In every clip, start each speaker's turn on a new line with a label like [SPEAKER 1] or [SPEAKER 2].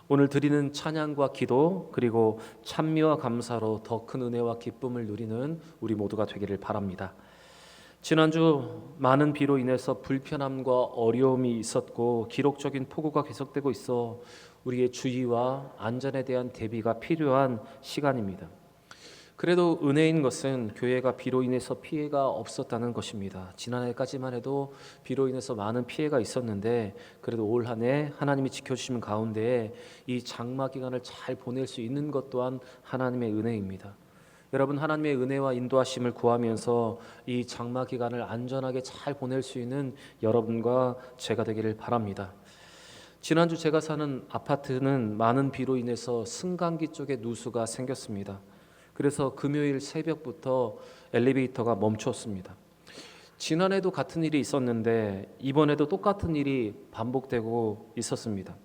[SPEAKER 1] 오늘 드리는 찬양과 기도 그리고 찬미와 감사로 더 큰 은혜와 기쁨을 누리는 우리 모두가 되기를 바랍니다. 지난주 많은 비로 인해서 불편함과 어려움이 있었고 기록적인 폭우가 계속되고 있어 우리의 주의와 안전에 대한 대비가 필요한 시간입니다. 그래도 은혜인 것은 교회가 비로 인해서 피해가 없었다는 것입니다. 지난해까지만 해도 비로 인해서 많은 피해가 있었는데 그래도 올 한 해 하나님이 지켜주시는 가운데 이 장마 기간을 잘 보낼 수 있는 것 또한 하나님의 은혜입니다. 여러분, 하나님의 은혜와 인도하심을 구하면서 이 장마 기간을 안전하게 잘 보낼 수 있는 여러분과 제가 되기를 바랍니다. 지난주 제가 사는 아파트는 많은 비로 인해서 승강기 쪽에 누수가 생겼습니다. 그래서 금요일 새벽부터 엘리베이터가 멈췄습니다. 지난해도 같은 일이 있었는데 이번에도 똑같은 일이 반복되고 있었습니다.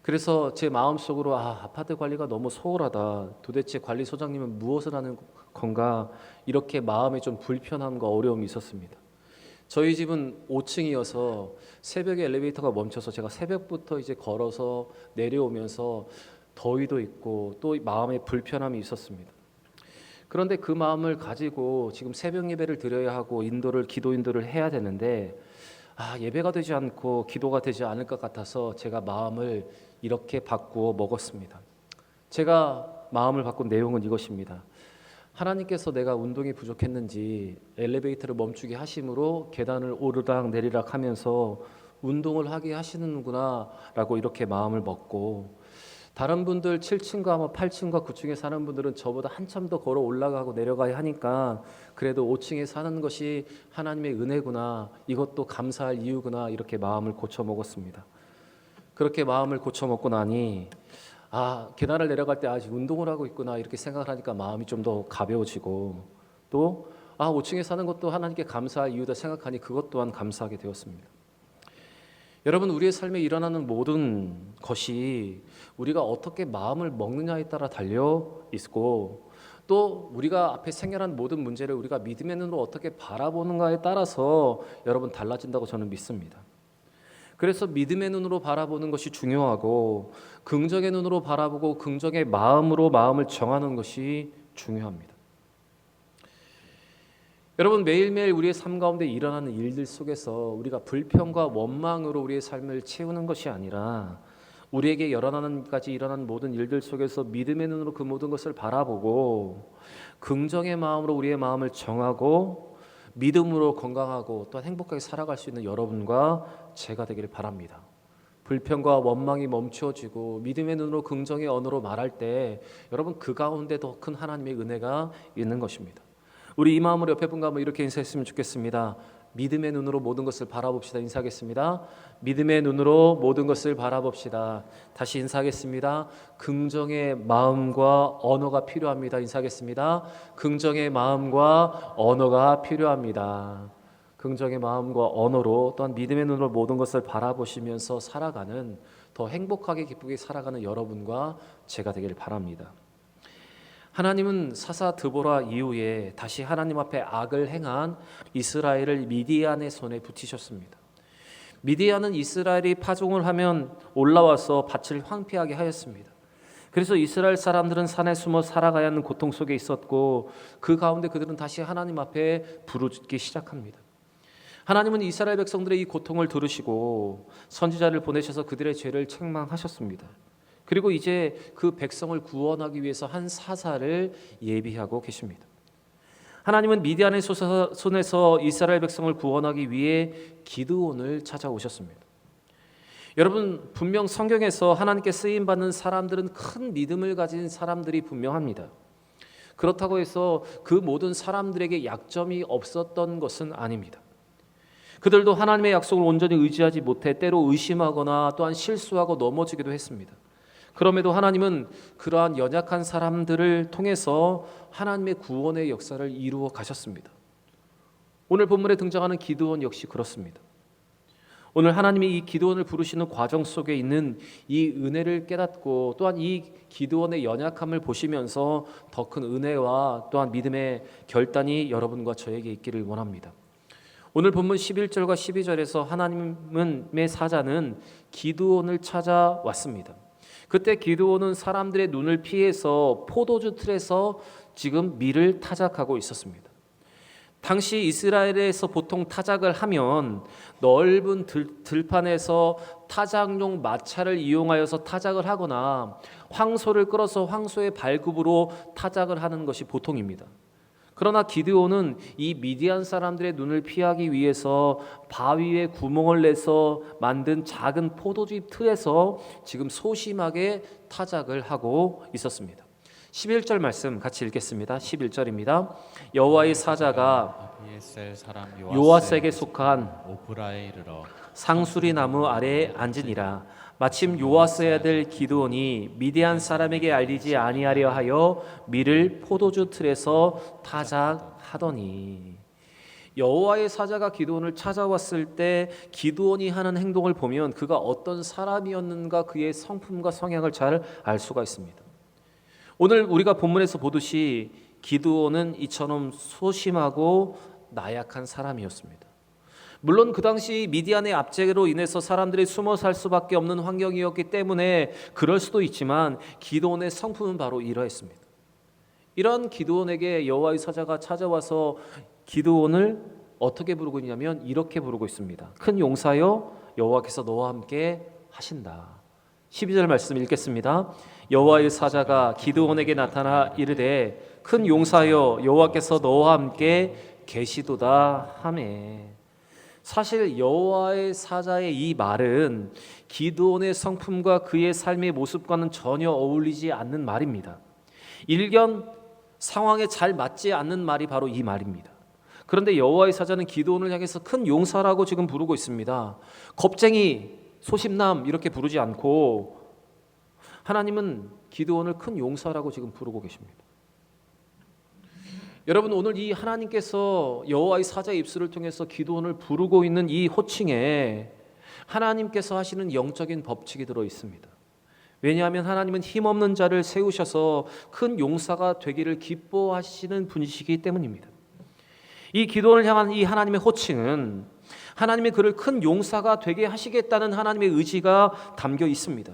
[SPEAKER 1] 그래서 제 마음속으로 아파트 관리가 너무 소홀하다. 도대체 관리소장님은 무엇을 하는 건가? 이렇게 마음에 좀 불편함과 어려움이 있었습니다. 저희 집은 5층이어서 새벽에 엘리베이터가 멈춰서 제가 새벽부터 이제 걸어서 내려오면서 더위도 있고 또 마음에 불편함이 있었습니다. 그런데 그 마음을 가지고 지금 새벽 예배를 드려야 하고 기도 인도를 해야 되는데 예배가 되지 않고 기도가 되지 않을 것 같아서 제가 마음을 이렇게 바꾸어 먹었습니다. 제가 마음을 바꾼 내용은 이것입니다. 하나님께서 내가 운동이 부족했는지 엘리베이터를 멈추게 하심으로 계단을 오르락 내리락 하면서 운동을 하게 하시는구나 라고 이렇게 마음을 먹고, 다른 분들 7층과 8층과 9층에 사는 분들은 저보다 한참 더 걸어 올라가고 내려가야 하니까 그래도 5층에 사는 것이 하나님의 은혜구나, 이것도 감사할 이유구나, 이렇게 마음을 고쳐 먹었습니다. 그렇게 마음을 고쳐 먹고 나니 계단을 내려갈 때 아직 운동을 하고 있구나, 이렇게 생각을 하니까 마음이 좀 더 가벼워지고, 또 5층에 사는 것도 하나님께 감사할 이유다 생각하니 그것 또한 감사하게 되었습니다. 여러분, 우리의 삶에 일어나는 모든 것이 우리가 어떻게 마음을 먹느냐에 따라 달려 있고, 또 우리가 앞에 생겨난 모든 문제를 우리가 믿음의 눈으로 어떻게 바라보는가에 따라서 여러분 달라진다고 저는 믿습니다. 그래서 믿음의 눈으로 바라보는 것이 중요하고 긍정의 눈으로 바라보고 긍정의 마음으로 마음을 정하는 것이 중요합니다. 여러분, 매일매일 우리의 삶 가운데 일어나는 일들 속에서 우리가 불평과 원망으로 우리의 삶을 채우는 것이 아니라 우리에게 일어나는 모든 일들 속에서 믿음의 눈으로 그 모든 것을 바라보고 긍정의 마음으로 우리의 마음을 정하고 믿음으로 건강하고 또한 행복하게 살아갈 수 있는 여러분과 제가 되기를 바랍니다. 불평과 원망이 멈추어지고 믿음의 눈으로 긍정의 언어로 말할 때 여러분, 그 가운데 더 큰 하나님의 은혜가 있는 것입니다. 우리 이 마음으로 옆에 분과 한번 이렇게 인사했으면 좋겠습니다. 믿음의 눈으로 모든 것을 바라봅시다. 인사하겠습니다. 믿음의 눈으로 모든 것을 바라봅시다. 다시 인사하겠습니다. 긍정의 마음과 언어가 필요합니다. 인사하겠습니다. 긍정의 마음과 언어가 필요합니다. 긍정의 마음과 언어로 또한 믿음의 눈으로 모든 것을 바라보시면서 살아가는, 더 행복하게 기쁘게 살아가는 여러분과 제가 되기를 바랍니다. 하나님은 사사 드보라 이후에 다시 하나님 앞에 악을 행한 이스라엘을 미디안의 손에 붙이셨습니다. 미디안은 이스라엘이 파종을 하면 올라와서 밭을 황폐하게 하였습니다. 그래서 이스라엘 사람들은 산에 숨어 살아가야 하는 고통 속에 있었고, 그 가운데 그들은 다시 하나님 앞에 부르짖기 시작합니다. 하나님은 이스라엘 백성들의 이 고통을 들으시고 선지자를 보내셔서 그들의 죄를 책망하셨습니다. 그리고 이제 그 백성을 구원하기 위해서 한 사사를 예비하고 계십니다. 하나님은 미디안의 손에서 이스라엘 백성을 구원하기 위해 기드온을 찾아오셨습니다. 여러분, 분명 성경에서 하나님께 쓰임받는 사람들은 큰 믿음을 가진 사람들이 분명합니다. 그렇다고 해서 그 모든 사람들에게 약점이 없었던 것은 아닙니다. 그들도 하나님의 약속을 온전히 의지하지 못해 때로 의심하거나 또한 실수하고 넘어지기도 했습니다. 그럼에도 하나님은 그러한 연약한 사람들을 통해서 하나님의 구원의 역사를 이루어 가셨습니다. 오늘 본문에 등장하는 기드온 역시 그렇습니다. 오늘 하나님이 이 기드온을 부르시는 과정 속에 있는 이 은혜를 깨닫고 또한 이 기드온의 연약함을 보시면서 더 큰 은혜와 또한 믿음의 결단이 여러분과 저에게 있기를 원합니다. 오늘 본문 11절과 12절에서 하나님의 사자는 기드온을 찾아왔습니다. 그때 기드온은 사람들의 눈을 피해서 포도주 틀에서 지금 밀을 타작하고 있었습니다. 당시 이스라엘에서 보통 타작을 하면 넓은 들판에서 타작용 마차를 이용하여서 타작을 하거나 황소를 끌어서 황소의 발굽으로 타작을 하는 것이 보통입니다. 그러나 기드온은 이 미디안 사람들의 눈을 피하기 위해서 바위에 구멍을 내서 만든 작은 포도주 틀에서 지금 소심하게 타작을 하고 있었습니다. 11절 말씀 같이 읽겠습니다. 11절입니다. 여호와의 사자가 요아색에 속한
[SPEAKER 2] 오프라에 이르러
[SPEAKER 1] 상수리 나무 아래에 앉으니라. 마침 요아스의 아들 기드온이 미디안 사람에게 알리지 아니하려 하여 밀을 포도주 틀에서 타작하더니. 여호와의 사자가 기드온을 찾아왔을 때 기드온이 하는 행동을 보면 그가 어떤 사람이었는가, 그의 성품과 성향을 잘 알 수가 있습니다. 오늘 우리가 본문에서 보듯이 기드온은 이처럼 소심하고 나약한 사람이었습니다. 물론 그 당시 미디안의 압제로 인해서 사람들이 숨어 살 수밖에 없는 환경이었기 때문에 그럴 수도 있지만 기드온의 성품은 바로 이러했습니다. 이런 기드온에게 여호와의 사자가 찾아와서 기드온을 어떻게 부르고 있냐면 이렇게 부르고 있습니다. 큰 용사여, 여호와께서 너와 함께 하신다. 12절 말씀 읽겠습니다. 여호와의 사자가 기드온에게 나타나 이르되 큰 용사여, 여호와께서 너와 함께 계시도다 하매. 사실 여호와의 사자의 이 말은 기드온의 성품과 그의 삶의 모습과는 전혀 어울리지 않는 말입니다. 일견 상황에 잘 맞지 않는 말이 바로 이 말입니다. 그런데 여호와의 사자는 기드온을 향해서 큰 용사라고 지금 부르고 있습니다. 겁쟁이, 소심남 이렇게 부르지 않고 하나님은 기드온을 큰 용사라고 지금 부르고 계십니다. 여러분, 오늘 이 하나님께서 여호와의 사자의 입술을 통해서 기드온을 부르고 있는 이 호칭에 하나님께서 하시는 영적인 법칙이 들어 있습니다. 왜냐하면 하나님은 힘없는 자를 세우셔서 큰 용사가 되기를 기뻐하시는 분이시기 때문입니다. 이 기드온을 향한 이 하나님의 호칭은 하나님이 그를 큰 용사가 되게 하시겠다는 하나님의 의지가 담겨 있습니다.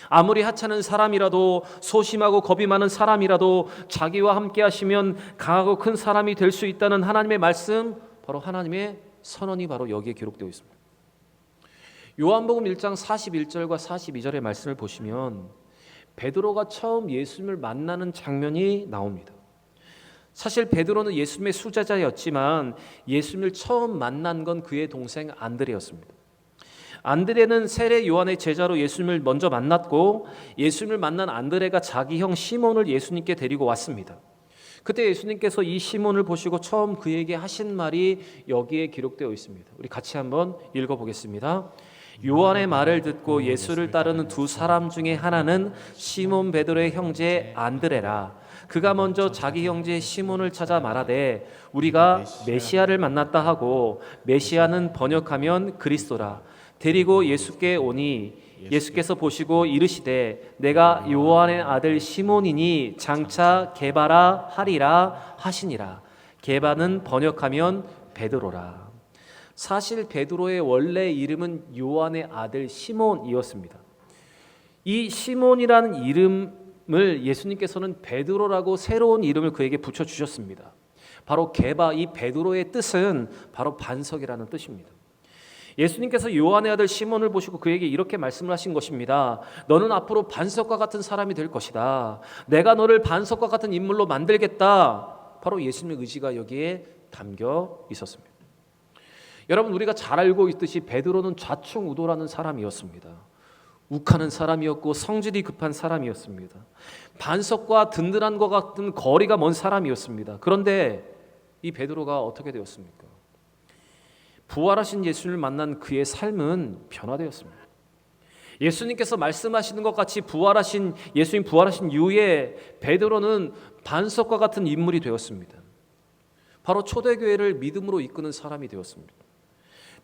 [SPEAKER 1] 아무리 하찮은 사람이라도, 소심하고 겁이 많은 사람이라도 자기와 함께 하시면 강하고 큰 사람이 될 수 있다는 하나님의 말씀, 바로 하나님의 선언이 바로 여기에 기록되어 있습니다. 요한복음 1장 41절과 42절의 말씀을 보시면 베드로가 처음 예수님을 만나는 장면이 나옵니다. 사실 베드로는 예수님의 수제자였지만 예수님을 처음 만난 건 그의 동생 안드레였습니다. 안드레는 세례 요한의 제자로 예수님을 먼저 만났고, 예수님을 만난 안드레가 자기 형 시몬을 예수님께 데리고 왔습니다. 그때 예수님께서 이 시몬을 보시고 처음 그에게 하신 말이 여기에 기록되어 있습니다. 우리 같이 한번 읽어보겠습니다. 요한의 말을 듣고 예수를 따르는 두 사람 중에 하나는 시몬 베드로의 형제 안드레라. 그가 먼저 자기 형제 시몬을 찾아 말하되 우리가 메시아를 만났다 하고, 메시아는 번역하면 그리스도라. 데리고 예수께 오니 예수께서 보시고 이르시되 내가 요한의 아들 시몬이니 장차 게바라 하리라 하시니라. 게바는 번역하면 베드로라. 사실 베드로의 원래 이름은 요한의 아들 시몬이었습니다. 이 시몬이라는 이름을 예수님께서는 베드로라고 새로운 이름을 그에게 붙여주셨습니다. 바로 게바, 이 베드로의 뜻은 바로 반석이라는 뜻입니다. 예수님께서 요한의 아들 시몬을 보시고 그에게 이렇게 말씀을 하신 것입니다. 너는 앞으로 반석과 같은 사람이 될 것이다. 내가 너를 반석과 같은 인물로 만들겠다. 바로 예수님의 의지가 여기에 담겨 있었습니다. 여러분, 우리가 잘 알고 있듯이 베드로는 좌충우돌하는 사람이었습니다. 욱하는 사람이었고 성질이 급한 사람이었습니다. 반석과 든든한 것 같은 거리가 먼 사람이었습니다. 그런데 이 베드로가 어떻게 되었습니까? 부활하신 예수님을 만난 그의 삶은 변화되었습니다. 예수님께서 말씀하시는 것 같이 예수님 부활하신 이후에 베드로는 반석과 같은 인물이 되었습니다. 바로 초대교회를 믿음으로 이끄는 사람이 되었습니다.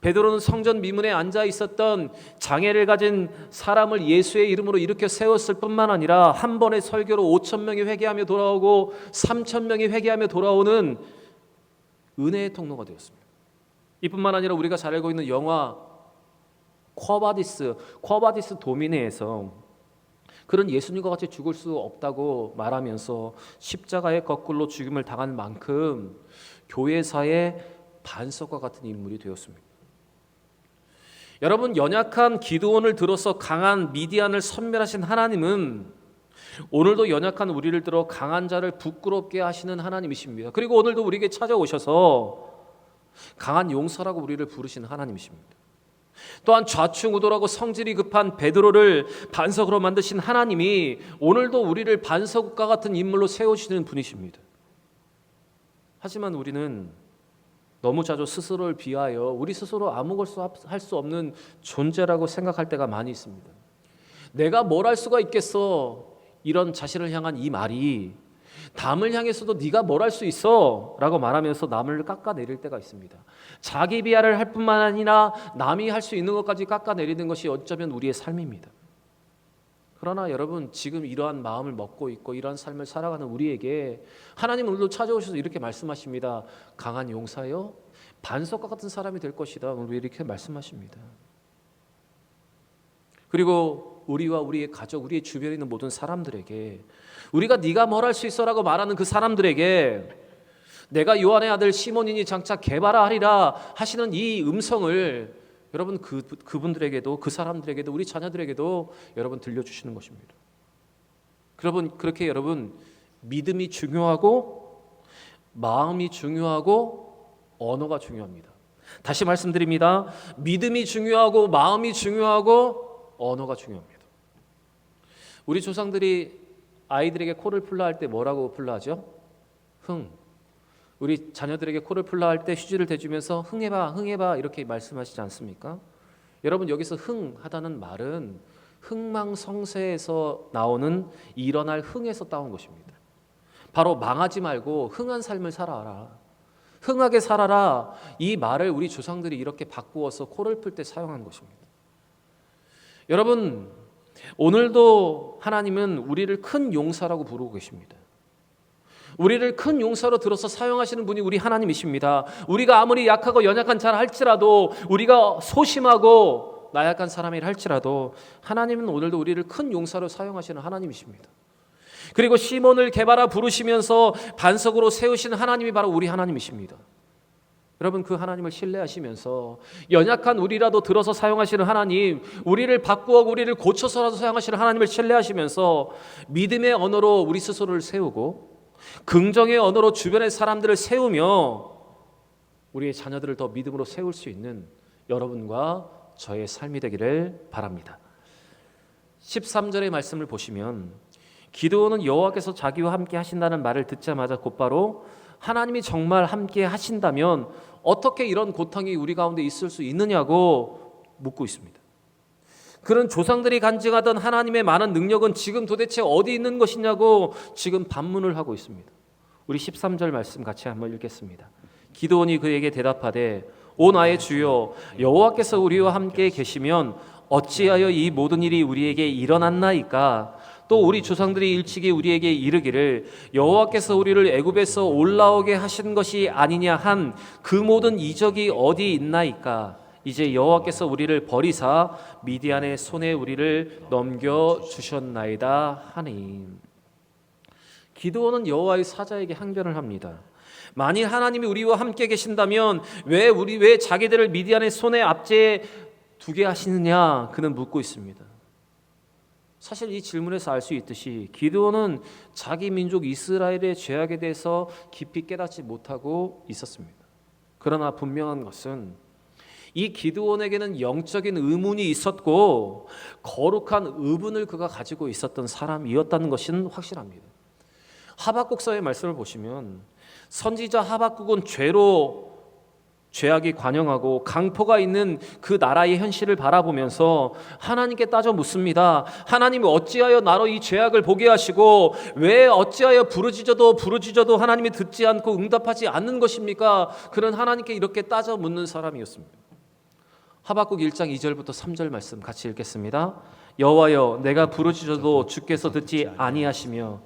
[SPEAKER 1] 베드로는 성전 미문에 앉아 있었던 장애를 가진 사람을 예수의 이름으로 일으켜 세웠을 뿐만 아니라 한 번의 설교로 5,000명이 회개하며 돌아오고 3,000명이 회개하며 돌아오는 은혜의 통로가 되었습니다. 이뿐만 아니라 우리가 잘 알고 있는 영화 쿼바디스 도미네에서 그런 예수님과 같이 죽을 수 없다고 말하면서 십자가에 거꾸로 죽임을 당한 만큼 교회사의 반석과 같은 인물이 되었습니다. 여러분, 연약한 기드온을 들어서 강한 미디안을 섬멸하신 하나님은 오늘도 연약한 우리를 들어 강한 자를 부끄럽게 하시는 하나님이십니다. 그리고 오늘도 우리에게 찾아오셔서 강한 용사라고 우리를 부르시는 하나님이십니다. 또한 좌충우돌하고 성질이 급한 베드로를 반석으로 만드신 하나님이 오늘도 우리를 반석과 같은 인물로 세우시는 분이십니다. 하지만 우리는 너무 자주 스스로를 비하여 우리 스스로 아무것도 할 수 없는 존재라고 생각할 때가 많이 있습니다. 내가 뭘 할 수가 있겠어? 이런 자신을 향한 이 말이 남을 향해서도 네가 뭘 할 수 있어? 라고 말하면서 남을 깎아내릴 때가 있습니다. 자기 비하를 할 뿐만 아니라 남이 할 수 있는 것까지 깎아내리는 것이 어쩌면 우리의 삶입니다. 그러나 여러분, 지금 이러한 마음을 먹고 있고 이러한 삶을 살아가는 우리에게 하나님 오늘도 찾아오셔서 이렇게 말씀하십니다. 강한 용사여, 반석과 같은 사람이 될 것이다. 오늘 이렇게 말씀하십니다. 그리고 우리와 우리의 가족, 우리의 주변에 있는 모든 사람들에게, 우리가 네가 뭘 할 수 있어라고 말하는 그 사람들에게 내가 요한의 아들 시몬이니 장차 게바라 하리라 하시는 이 음성을 여러분 그분들에게도, 그 사람들에게도, 우리 자녀들에게도 여러분 들려주시는 것입니다. 그렇게 여러분, 믿음이 중요하고 마음이 중요하고 언어가 중요합니다. 다시 말씀드립니다. 믿음이 중요하고 마음이 중요하고 언어가 중요합니다. 우리 조상들이 아이들에게 코를 풀라 할 때 뭐라고 풀라 하죠? 흥. 우리 자녀들에게 코를 풀라 할 때 휴지를 대주면서 흥해봐, 흥해봐 이렇게 말씀하시지 않습니까? 여러분, 여기서 흥하다는 말은 흥망성쇠에서 나오는 일어날 흥에서 따온 것입니다. 바로 망하지 말고 흥한 삶을 살아라, 흥하게 살아라, 이 말을 우리 조상들이 이렇게 바꾸어서 코를 풀 때 사용한 것입니다. 여러분, 오늘도 하나님은 우리를 큰 용사라고 부르고 계십니다. 우리를 큰 용사로 들어서 사용하시는 분이 우리 하나님이십니다. 우리가 아무리 약하고 연약한 자라 할지라도, 우리가 소심하고 나약한 사람이라 할지라도 하나님은 오늘도 우리를 큰 용사로 사용하시는 하나님이십니다. 그리고 시몬을 게바라 부르시면서 반석으로 세우신 하나님이 바로 우리 하나님이십니다. 여러분, 그 하나님을 신뢰하시면서 연약한 우리라도 들어서 사용하시는 하나님, 우리를 바꾸어 우리를 고쳐서라도 사용하시는 하나님을 신뢰하시면서 믿음의 언어로 우리 스스로를 세우고 긍정의 언어로 주변의 사람들을 세우며 우리의 자녀들을 더 믿음으로 세울 수 있는 여러분과 저의 삶이 되기를 바랍니다. 13절의 말씀을 보시면 기드온은 여호와께서 자기와 함께 하신다는 말을 듣자마자 곧바로 하나님이 정말 함께 하신다면 어떻게 이런 고통이 우리 가운데 있을 수 있느냐고 묻고 있습니다. 그런 조상들이 간증하던 하나님의 많은 능력은 지금 도대체 어디 있는 것이냐고 지금 반문을 하고 있습니다. 우리 13절 말씀 같이 한번 읽겠습니다. 기드온이 그에게 대답하되 오 나의 주여, 여호와께서 우리와 함께 계시면 어찌하여 이 모든 일이 우리에게 일어났나이까? 또 우리 조상들이 일찍이 우리에게 이르기를 여호와께서 우리를 애굽에서 올라오게 하신 것이 아니냐 한 그 모든 이적이 어디 있나이까? 이제 여호와께서 우리를 버리사 미디안의 손에 우리를 넘겨 주셨나이다 하니. 기드온은 여호와의 사자에게 항변을 합니다. 만일 하나님이 우리와 함께 계신다면 왜 자기들을 미디안의 손에 압제해 두게 하시느냐 그는 묻고 있습니다. 사실 이 질문에서 알 수 있듯이 기드온은 자기 민족 이스라엘의 죄악에 대해서 깊이 깨닫지 못하고 있었습니다. 그러나 분명한 것은 이 기드온에게는 영적인 의문이 있었고 거룩한 의분을 그가 가지고 있었던 사람이었다는 것은 확실합니다. 하박국서의 말씀을 보시면 선지자 하박국은 죄악이 관영하고 강포가 있는 그 나라의 현실을 바라보면서 하나님께 따져 묻습니다. 하나님이 어찌하여 나로 이 죄악을 보게 하시고 왜 어찌하여 부르짖어도 하나님이 듣지 않고 응답하지 않는 것입니까? 그는 하나님께 이렇게 따져 묻는 사람이었습니다. 하박국 1장 2절부터 3절 말씀 같이 읽겠습니다. 여호와여, 내가 부르짖어도 주께서 듣지 아니하시며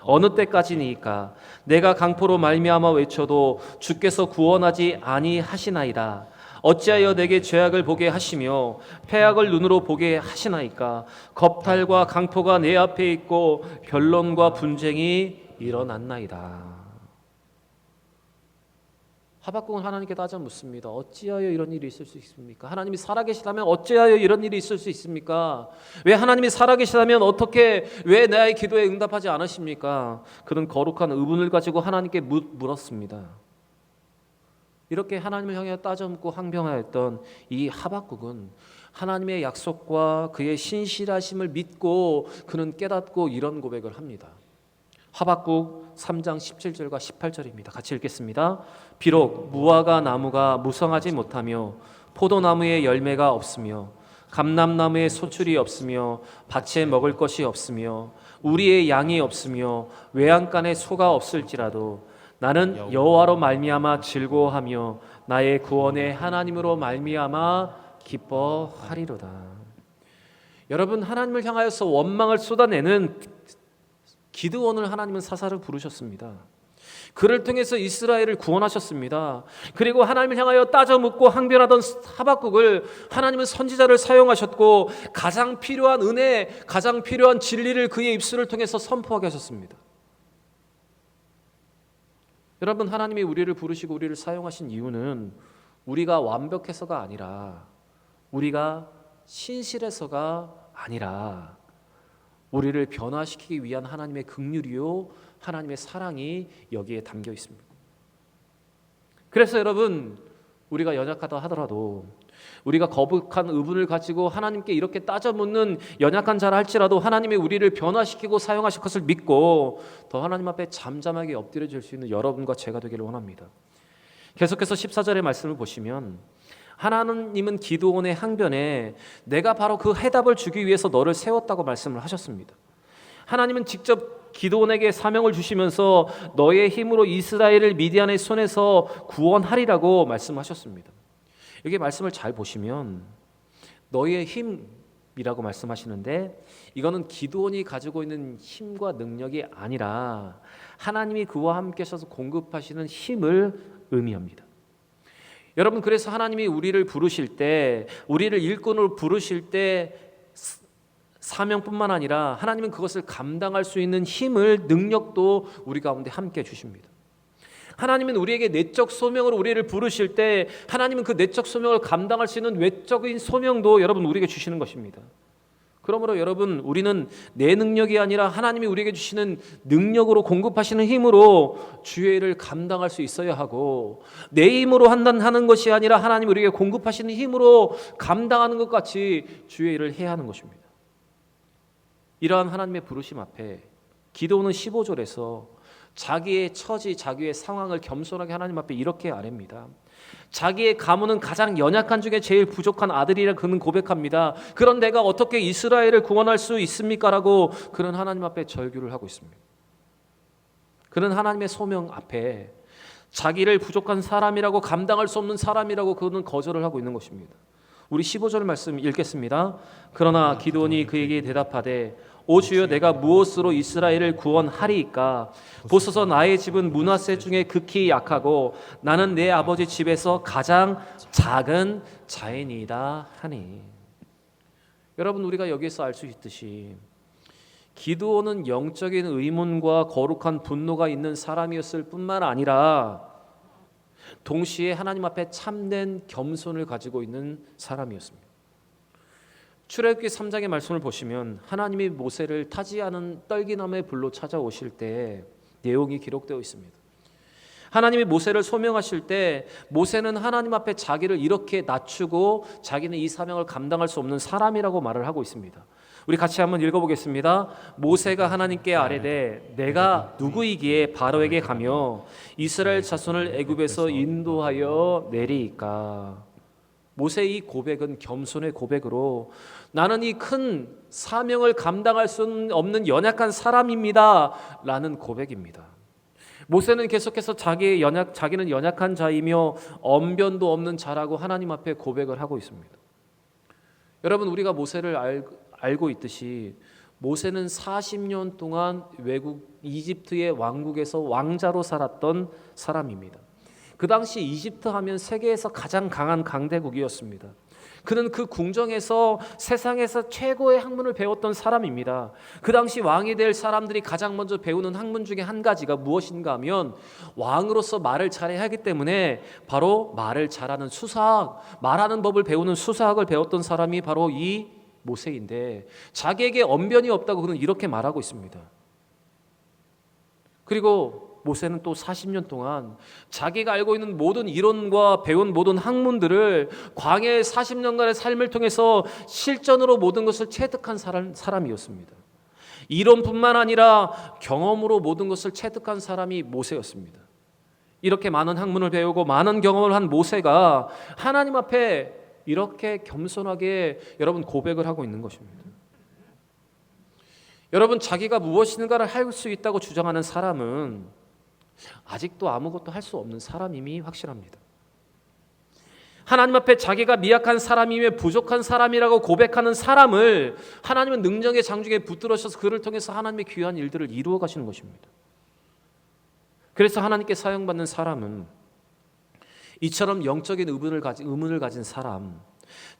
[SPEAKER 1] 어느 때까지니까? 내가 강포로 말미암아 외쳐도 주께서 구원하지 아니하시나이다. 어찌하여 내게 죄악을 보게 하시며 패악을 눈으로 보게 하시나이까. 겁탈과 강포가 내 앞에 있고 변론과 분쟁이 일어났나이다. 하박국은 하나님께 따져 묻습니다. 어찌하여 이런 일이 있을 수 있습니까? 하나님이 살아계시다면 어찌하여 이런 일이 있을 수 있습니까? 왜 하나님이 살아계시다면 어떻게 왜 나의 기도에 응답하지 않으십니까? 그는 거룩한 의문을 가지고 하나님께 물었습니다. 이렇게 하나님을 향해 따져 묻고 항변하였던 이 하박국은 하나님의 약속과 그의 신실하심을 믿고 그는 깨닫고 이런 고백을 합니다. 하박국 3장 17절과 18절입니다. 같이 읽겠습니다. 비록 무화과 나무가 무성하지 못하며 포도나무에 열매가 없으며 감람나무에 소출이 없으며 밭에 먹을 것이 없으며 우리의 양이 없으며 외양간에 소가 없을지라도 나는 여호와로 말미암아 즐거워하며 나의 구원의 하나님으로 말미암아 기뻐하리로다. 여러분, 하나님을 향하여서 원망을 쏟아내는 기드온을 하나님은 사사를 부르셨습니다. 그를 통해서 이스라엘을 구원하셨습니다. 그리고 하나님을 향하여 따져 묻고 항변하던 하박국을 하나님은 선지자를 사용하셨고 가장 필요한 은혜, 가장 필요한 진리를 그의 입술을 통해서 선포하게 하셨습니다. 여러분, 하나님이 우리를 부르시고 우리를 사용하신 이유는 우리가 완벽해서가 아니라 우리가 신실해서가 아니라 우리를 변화시키기 위한 하나님의 긍휼이요 하나님의 사랑이 여기에 담겨 있습니다. 그래서 여러분, 우리가 연약하다 하더라도 우리가 거북한 의문을 가지고 하나님께 이렇게 따져 묻는 연약한 자라 할지라도 하나님이 우리를 변화시키고 사용하실 것을 믿고 더 하나님 앞에 잠잠하게 엎드려 줄 수 있는 여러분과 제가 되기를 원합니다. 계속해서 14절의 말씀을 보시면 하나님은 기드온의 항변에 내가 바로 그 해답을 주기 위해서 너를 세웠다고 말씀을 하셨습니다. 하나님은 직접 기드온에게 사명을 주시면서 너의 힘으로 이스라엘을 미디안의 손에서 구원하리라고 말씀하셨습니다. 여기 말씀을 잘 보시면 너의 힘이라고 말씀하시는데 이거는 기드온이 가지고 있는 힘과 능력이 아니라 하나님이 그와 함께 하셔서 공급하시는 힘을 의미합니다. 여러분, 그래서 하나님이 우리를 부르실 때, 우리를 일꾼으로 부르실 때 사명뿐만 아니라 하나님은 그것을 감당할 수 있는 힘을, 능력도 우리 가운데 함께 주십니다. 하나님은 우리에게 내적 소명으로 우리를 부르실 때 하나님은 그 내적 소명을 감당할 수 있는 외적인 소명도 여러분 우리에게 주시는 것입니다. 그러므로 여러분, 우리는 내 능력이 아니라 하나님이 우리에게 주시는 능력으로 공급하시는 힘으로 주의 일을 감당할 수 있어야 하고, 내 힘으로 하는 것이 아니라 하나님이 우리에게 공급하시는 힘으로 감당하는 것 같이 주의 일을 해야 하는 것입니다. 이러한 하나님의 부르심 앞에 기도는 15절에서 자기의 처지, 자기의 상황을 겸손하게 하나님 앞에 이렇게 아뢰입니다. 자기의 가문은 가장 연약한 중에 제일 부족한 아들이라 그는 고백합니다. 그런 내가 어떻게 이스라엘을 구원할 수 있습니까? 라고 그는 하나님 앞에 절규를 하고 있습니다. 그는 하나님의 소명 앞에 자기를 부족한 사람이라고, 감당할 수 없는 사람이라고 그는 거절을 하고 있는 것입니다. 우리 15절 말씀 읽겠습니다. 그러나 기드온이 그에게 대답하되 오 주여, 내가 무엇으로 이스라엘을 구원하리이까? 보소서 나의 집은 므낫세 중에 극히 약하고 나는 내 아버지 집에서 가장 작은 자이니이다 하니. 여러분, 우리가 여기에서 알 수 있듯이 기드온은 영적인 의문과 거룩한 분노가 있는 사람이었을 뿐만 아니라 동시에 하나님 앞에 참된 겸손을 가지고 있는 사람이었습니다. 출애굽기 3장의 말씀을 보시면 하나님이 모세를 타지 않은 떨기나무의 불로 찾아오실 때 내용이 기록되어 있습니다. 하나님이 모세를 소명하실 때 모세는 하나님 앞에 자기를 이렇게 낮추고 자기는 이 사명을 감당할 수 없는 사람이라고 말을 하고 있습니다. 우리 같이 한번 읽어보겠습니다. 모세가 하나님께 아뢰되 내가 누구이기에 바로에게 가며 이스라엘 자손을 애굽에서 인도하여 내리이까? 모세의 이 고백은 겸손의 고백으로 나는 이 큰 사명을 감당할 수 없는 연약한 사람입니다 라는 고백입니다. 모세는 계속해서 자기는 연약한 자이며 언변도 없는 자라고 하나님 앞에 고백을 하고 있습니다. 여러분, 우리가 모세를 알고 있듯이 모세는 40년 동안 외국 이집트의 왕국에서 왕자로 살았던 사람입니다. 그 당시 이집트 하면 세계에서 가장 강한 강대국이었습니다. 그는 그 궁정에서 세상에서 최고의 학문을 배웠던 사람입니다. 그 당시 왕이 될 사람들이 가장 먼저 배우는 학문 중에 한 가지가 무엇인가 하면 왕으로서 말을 잘해야 하기 때문에 바로 말을 잘하는 수사학, 말하는 법을 배우는 수사학을 배웠던 사람이 바로 이 모세인데, 자기에게 언변이 없다고 그는 이렇게 말하고 있습니다. 그리고 모세는 또 40년 동안 자기가 알고 있는 모든 이론과 배운 모든 학문들을 광야의 40년간의 삶을 통해서 실전으로 모든 것을 체득한 사람이었습니다. 이론뿐만 아니라 경험으로 모든 것을 체득한 사람이 모세였습니다. 이렇게 많은 학문을 배우고 많은 경험을 한 모세가 하나님 앞에 이렇게 겸손하게 여러분 고백을 하고 있는 것입니다. 여러분, 자기가 무엇인가를 할 수 있다고 주장하는 사람은 아직도 아무것도 할 수 없는 사람임이 확실합니다. 하나님 앞에 자기가 미약한 사람이며 부족한 사람이라고 고백하는 사람을 하나님은 능력의 장중에 붙들으셔서 그를 통해서 하나님의 귀한 일들을 이루어 가시는 것입니다. 그래서 하나님께 사용받는 사람은 이처럼 영적인 의문을 가진 사람,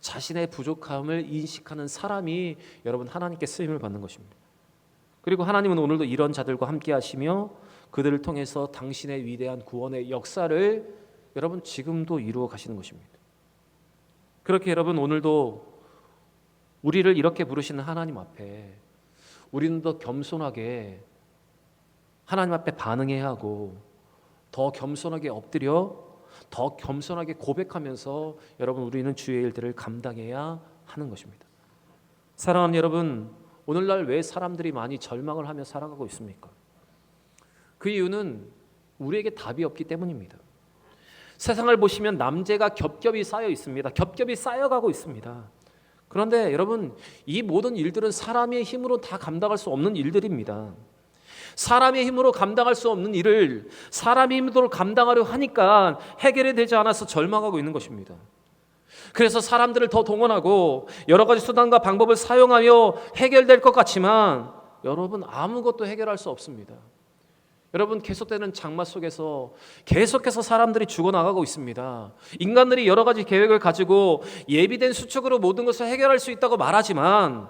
[SPEAKER 1] 자신의 부족함을 인식하는 사람이 여러분 하나님께 쓰임을 받는 것입니다. 그리고 하나님은 오늘도 이런 자들과 함께 하시며 그들을 통해서 당신의 위대한 구원의 역사를 여러분 지금도 이루어 가시는 것입니다. 그렇게 여러분 오늘도 우리를 이렇게 부르시는 하나님 앞에 우리는 더 겸손하게 하나님 앞에 반응해야 하고, 더 겸손하게 엎드려 더 겸손하게 고백하면서 여러분 우리는 주의 일들을 감당해야 하는 것입니다. 사랑하는 여러분, 오늘날 왜 사람들이 많이 절망을 하며 살아가고 있습니까? 그 이유는 우리에게 답이 없기 때문입니다. 세상을 보시면 남재가 겹겹이 쌓여 있습니다. 겹겹이 쌓여가고 있습니다. 그런데 여러분, 이 모든 일들은 사람의 힘으로 다 감당할 수 없는 일들입니다. 사람의 힘으로 감당할 수 없는 일을 사람의 힘으로 감당하려 하니까 해결이 되지 않아서 절망하고 있는 것입니다. 그래서 사람들을 더 동원하고 여러 가지 수단과 방법을 사용하며 해결될 것 같지만 여러분 아무것도 해결할 수 없습니다. 여러분, 계속되는 장마 속에서 계속해서 사람들이 죽어나가고 있습니다. 인간들이 여러 가지 계획을 가지고 예비된 수칙으로 모든 것을 해결할 수 있다고 말하지만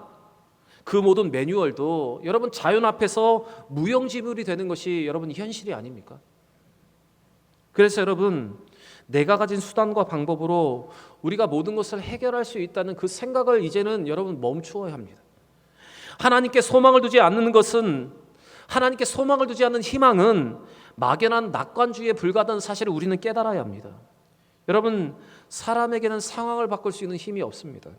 [SPEAKER 1] 그 모든 매뉴얼도 여러분 자연 앞에서 무용지물이 되는 것이 여러분 현실이 아닙니까? 그래서 여러분, 내가 가진 수단과 방법으로 우리가 모든 것을 해결할 수 있다는 그 생각을 이제는 여러분 멈추어야 합니다. 하나님께 소망을 두지 않는 것은, 하나님께 소망을 두지 않는 희망은 막연한 낙관주의에 불과하다는 사실을 우리는 깨달아야 합니다. 여러분, 사람에게는 상황을 바꿀 수 있는 힘이 없습니다.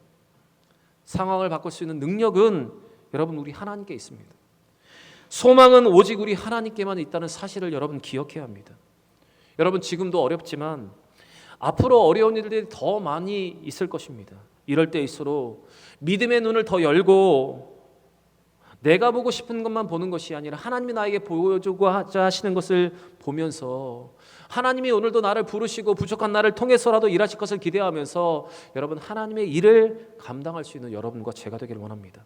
[SPEAKER 1] 상황을 바꿀 수 있는 능력은 여러분 우리 하나님께 있습니다. 소망은 오직 우리 하나님께만 있다는 사실을 여러분 기억해야 합니다. 여러분, 지금도 어렵지만 앞으로 어려운 일들이 더 많이 있을 것입니다. 이럴 때일수록 믿음의 눈을 더 열고 내가 보고 싶은 것만 보는 것이 아니라 하나님이 나에게 보여주고자 하시는 것을 보면서 하나님이 오늘도 나를 부르시고 부족한 나를 통해서라도 일하실 것을 기대하면서 여러분 하나님의 일을 감당할 수 있는 여러분과 제가 되기를 원합니다.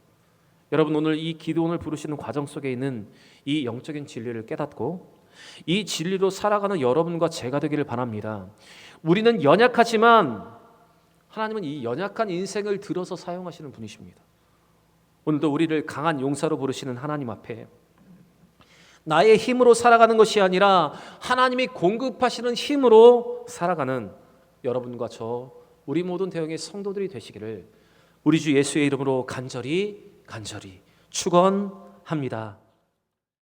[SPEAKER 1] 여러분, 오늘 이 기도원을 부르시는 과정 속에 있는 이 영적인 진리를 깨닫고 이 진리로 살아가는 여러분과 제가 되기를 바랍니다. 우리는 연약하지만 하나님은 이 연약한 인생을 들어서 사용하시는 분이십니다. 오늘도 우리를 강한 용사로 부르시는 하나님 앞에 나의 힘으로 살아가는 것이 아니라 하나님이 공급하시는 힘으로 살아가는 여러분과 저 우리 모든 대형의 성도들이 되시기를 우리 주 예수의 이름으로 간절히 축원합니다.